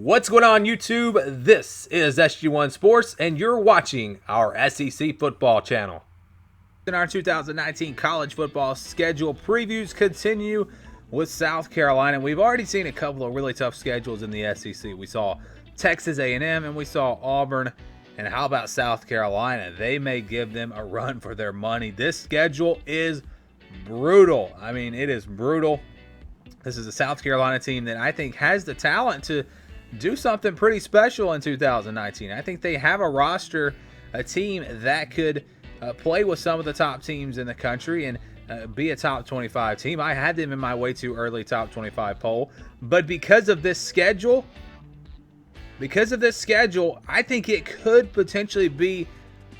What's going on, YouTube? This is SG1 Sports, and you're watching our SEC football channel. In our 2019 college football schedule previews continue with South Carolina. We've already seen a couple of really tough schedules in the SEC. We saw Texas A&M and we saw Auburn. And how about South Carolina? They may give them a run for their money. This schedule is brutal. I mean, it is brutal. This is a South Carolina team that I think has the talent to do something pretty special in 2019. I think they have a roster, a team that could play with some of the top teams in the country and be a top 25 team. I had them in my way too early top 25 poll, but because of this schedule, I think it could potentially be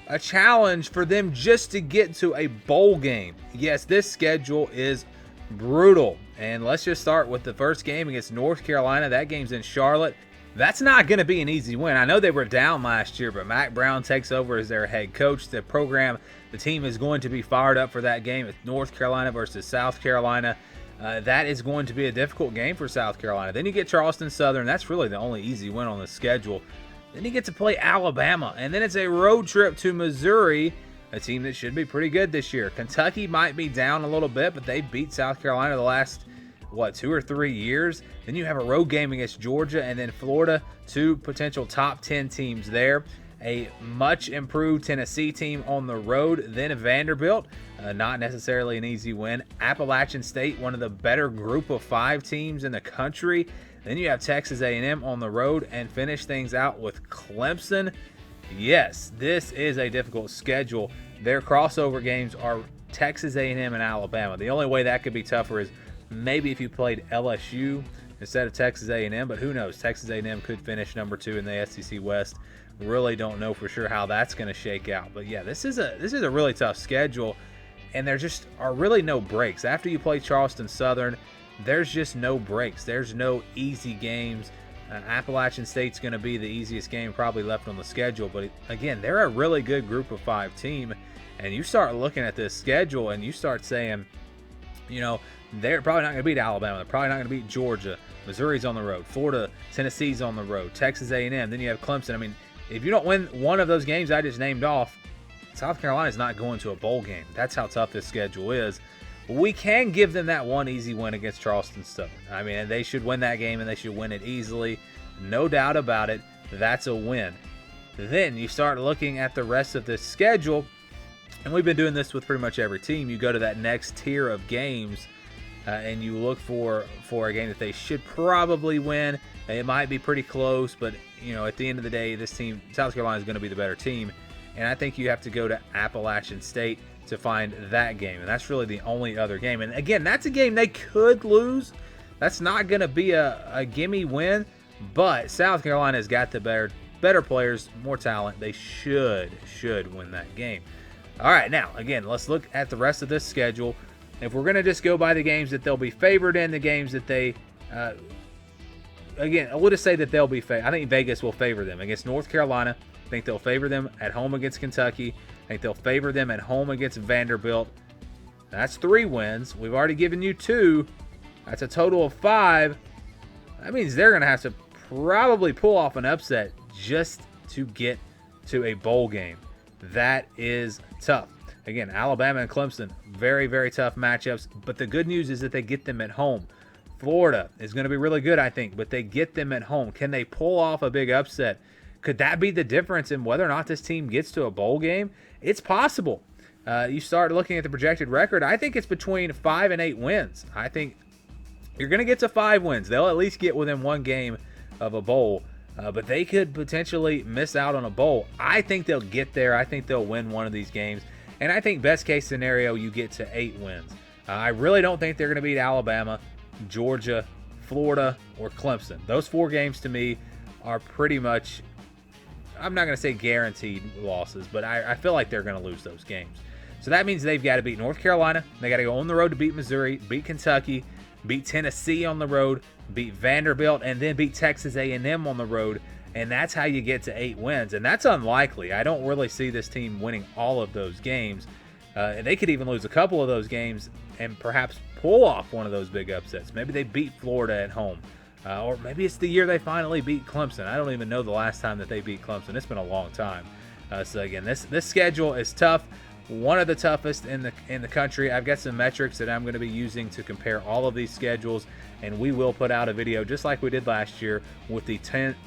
a challenge for them just to get to a bowl game. Yes, this schedule is brutal. And let's just start with the first game against North Carolina. That game's in Charlotte. That's not going to be an easy win. I know they were down last year, but Mac Brown takes over as their head coach. The team is going to be fired up for that game. It's North Carolina versus South Carolina. That is going to be a difficult game for South Carolina. Then you get Charleston Southern. That's really the only easy win on the schedule. Then you get to play Alabama. And then it's a road trip to Missouri, a team that should be pretty good this year. Kentucky might be down a little bit, but they beat South Carolina the last, 2 or 3 years. Then you have a road game against Georgia and then Florida, two potential top 10 teams there. A much improved Tennessee team on the road, then a Vanderbilt, not necessarily an easy win. Appalachian State, one of the better group of 5 teams in the country. Then you have Texas A&M on the road and finish things out with Clemson. Yes, this is a difficult schedule. Their crossover games are Texas A&M and Alabama. The only way that could be tougher is maybe if you played LSU instead of Texas A&M, but who knows? Texas A&M could finish number 2 in the SEC West. Really don't know for sure how that's going to shake out. But yeah, this is a really tough schedule, and there just are really no breaks. After you play Charleston Southern, there's just no breaks. There's no easy games. Appalachian State's going to be the easiest game probably left on the schedule. But again, they're a really good group of 5 team. And you start looking at this schedule and you start saying, they're probably not going to beat Alabama. They're probably not going to beat Georgia. Missouri's on the road. Florida, Tennessee's on the road. Texas A&M. Then you have Clemson. I mean, if you don't win one of those games I just named off, South Carolina's not going to a bowl game. That's how tough this schedule is. We can give them that one easy win against Charleston Southern. I mean, they should win that game, and they should win it easily. No doubt about it. That's a win. Then you start looking at the rest of the schedule, and we've been doing this with pretty much every team. You go to that next tier of games, and you look for a game that they should probably win. It might be pretty close, but at the end of the day, this team, South Carolina, is going to be the better team. And I think you have to go to Appalachian State to find that game, and that's really the only other game. And again, that's a game they could lose. That's not going to be a gimme win, but South Carolina's got the better players, more talent. They should win that game. All right, now again, let's look at the rest of this schedule. If we're going to just go by the games that they'll be favored in, the games that they again, we'll just say that they'll be favored. I think Vegas will favor them against North Carolina. I think they'll favor them at home against Kentucky. I think they'll favor them at home against Vanderbilt. That's 3 wins. We've already given you 2. That's a total of 5. That means they're going to have to probably pull off an upset just to get to a bowl game. That is tough. Again, Alabama and Clemson, very, very tough matchups. But the good news is that they get them at home. Florida is going to be really good, I think, but they get them at home. Can they pull off a big upset? Could that be the difference in whether or not this team gets to a bowl game? It's possible. You start looking at the projected record, I think it's between 5 and 8 wins. I think you're going to get to 5 wins. They'll at least get within 1 game of a bowl, but they could potentially miss out on a bowl. I think they'll get there. I think they'll win one of these games, and I think best case scenario, you get to 8 wins. I really don't think they're going to beat Alabama, Georgia, Florida, or Clemson. Those 4 games to me are pretty much, I'm not going to say guaranteed losses, but I feel like they're going to lose those games. So that means they've got to beat North Carolina. They got to go on the road to beat Missouri, beat Kentucky, beat Tennessee on the road, beat Vanderbilt, and then beat Texas A&M on the road. And that's how you get to 8 wins. And that's unlikely. I don't really see this team winning all of those games. And they could even lose a couple of those games and perhaps pull off one of those big upsets. Maybe they beat Florida at home. Or maybe it's the year they finally beat Clemson. I don't even know the last time that they beat Clemson. It's been a long time. So again, this schedule is tough. One of the toughest in the country. I've got some metrics that I'm going to be using to compare all of these schedules, and we will put out a video just like we did last year with the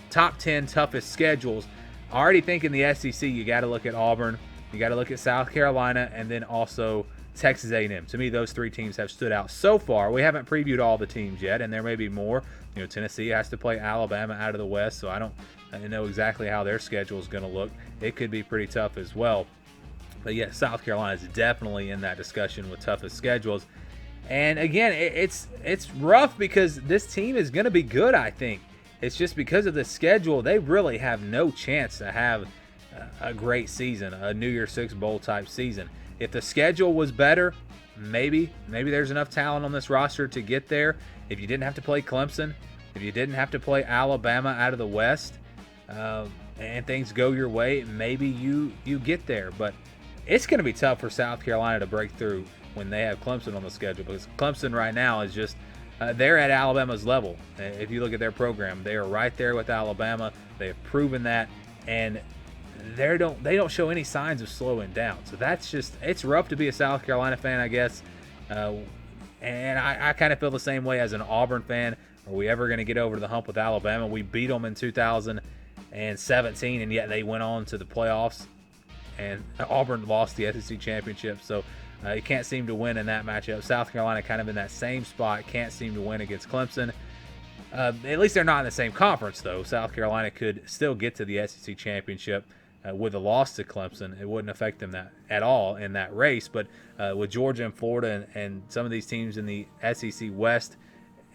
top 10 toughest schedules. I already think in the SEC you got to look at Auburn, you got to look at South Carolina, and then also Texas A&M. To me, those three teams have stood out so far. We haven't previewed all the teams yet, and there may be more. Tennessee has to play Alabama out of the West, so I don't know exactly how their schedule is going to look. It could be pretty tough as well. But yeah, South Carolina is definitely in that discussion with toughest schedules. And again, it's rough because this team is going to be good, I think. It's just because of the schedule, they really have no chance to have a great season, a New Year's Six Bowl type season. If the schedule was better, maybe there's enough talent on this roster to get there. If you didn't have to play Clemson, if you didn't have to play Alabama out of the West, and things go your way, maybe you get there. But it's going to be tough for South Carolina to break through when they have Clemson on the schedule, because Clemson right now is just they're at Alabama's level. If you look at their program, they are right there with Alabama. They have proven that, and they don't show any signs of slowing down. So it's rough to be a South Carolina fan, I guess. And I kind of feel the same way as an Auburn fan. Are we ever going to get over the hump with Alabama? We beat them in 2017, and yet they went on to the playoffs, and Auburn lost the SEC championship. So you can't seem to win in that matchup. South Carolina kind of in that same spot, can't seem to win against Clemson. At least they're not in the same conference, though. South Carolina could still get to the SEC championship with a loss to Clemson. It wouldn't affect them at all in that race. But with Georgia and Florida and some of these teams in the SEC West,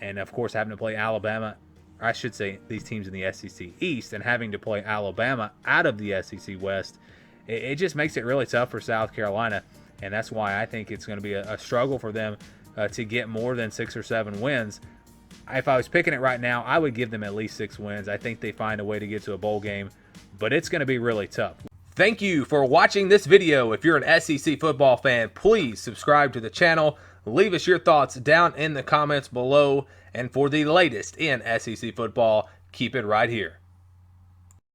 and of course having to play Alabama, or I should say these teams in the SEC East, and having to play Alabama out of the SEC West, it just makes it really tough for South Carolina. And that's why I think it's going to be a struggle for them to get more than 6 or 7 wins. If I was picking it right now, I would give them at least 6 wins. I think they find a way to get to a bowl game, but it's going to be really tough. Thank you for watching this video. If you're an SEC football fan, please subscribe to the channel. Leave us your thoughts down in the comments below. And for the latest in SEC football, keep it right here.